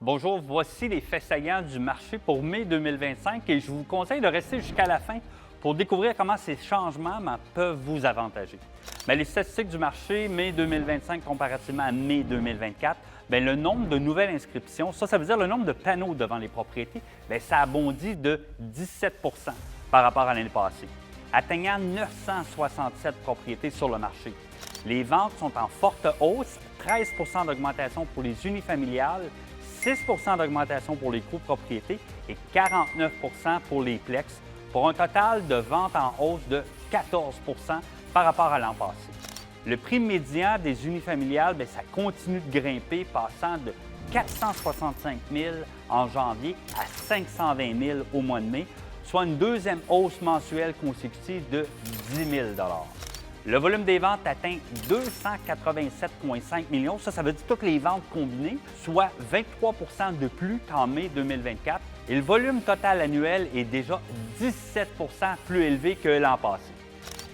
Bonjour, voici les faits saillants du marché pour mai 2025 et je vous conseille de rester jusqu'à la fin pour découvrir comment ces changements peuvent vous avantager. Les statistiques du marché mai 2025 comparativement à mai 2024, le nombre de nouvelles inscriptions, ça veut dire le nombre de panneaux devant les propriétés, ça a bondi de 17 par rapport à l'année passée, atteignant 967 propriétés sur le marché. Les ventes sont en forte hausse, 13 d'augmentation pour les unifamiliales, 6 d'augmentation pour les copropriétés et 49 pour les plex, pour un total de ventes en hausse de 14 par rapport à l'an passé. Le prix médian des unifamiliales, ça continue de grimper, passant de 465 000 en janvier à 520 000 au mois de mai, soit une deuxième hausse mensuelle consécutive de 10 000 Le volume des ventes atteint 287,5 millions. Ça veut dire toutes les ventes combinées, soit 23 de plus qu'en mai 2024. Et le volume total annuel est déjà 17 plus élevé que l'an passé.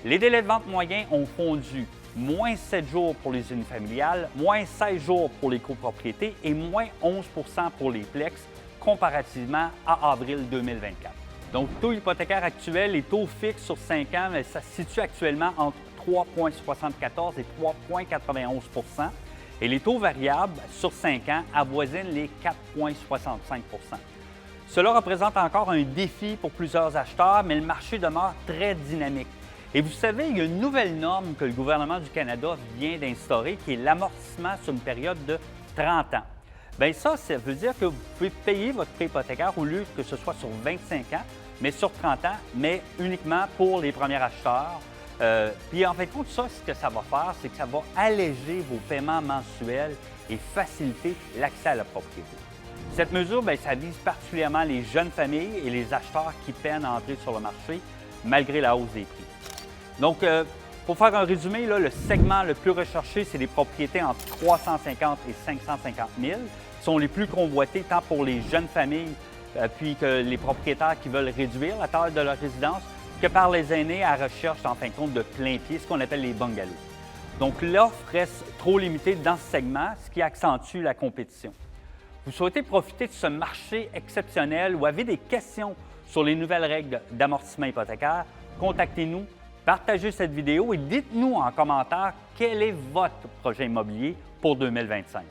Les délais de vente moyens ont fondu, moins 7 jours pour les unifamiliales, moins 16 jours pour les copropriétés et moins 11 pour les plex, comparativement à avril 2024. Donc, taux hypothécaire actuel, les taux fixes sur 5 ans, ça se situe actuellement entre 3,74 et 3,91 et les taux variables sur 5 ans avoisinent les 4,65 Cela représente encore un défi pour plusieurs acheteurs, mais le marché demeure très dynamique. Et vous savez, il y a une nouvelle norme que le gouvernement du Canada vient d'instaurer, qui est l'amortissement sur une période de 30 ans. Ça veut dire que vous pouvez payer votre prêt hypothécaire au lieu que ce soit sur 25 ans, mais sur 30 ans, mais uniquement pour les premiers acheteurs. Puis en fait, de compte, ça, ce que ça va faire, c'est que ça va alléger vos paiements mensuels et faciliter l'accès à la propriété. Cette mesure, ça vise particulièrement les jeunes familles et les acheteurs qui peinent à entrer sur le marché malgré la hausse des prix. Donc, pour faire un résumé, le segment le plus recherché, c'est les propriétés entre 350 et 550 000, qui sont les plus convoités tant pour les jeunes familles puis que les propriétaires qui veulent réduire la taille de leur résidence, que par les aînés à recherche, en fin de compte, de plein pied, ce qu'on appelle les bungalows. Donc, l'offre reste trop limitée dans ce segment, ce qui accentue la compétition. Vous souhaitez profiter de ce marché exceptionnel ou avez des questions sur les nouvelles règles d'amortissement hypothécaire, contactez-nous, partagez cette vidéo et dites-nous en commentaire quel est votre projet immobilier pour 2025.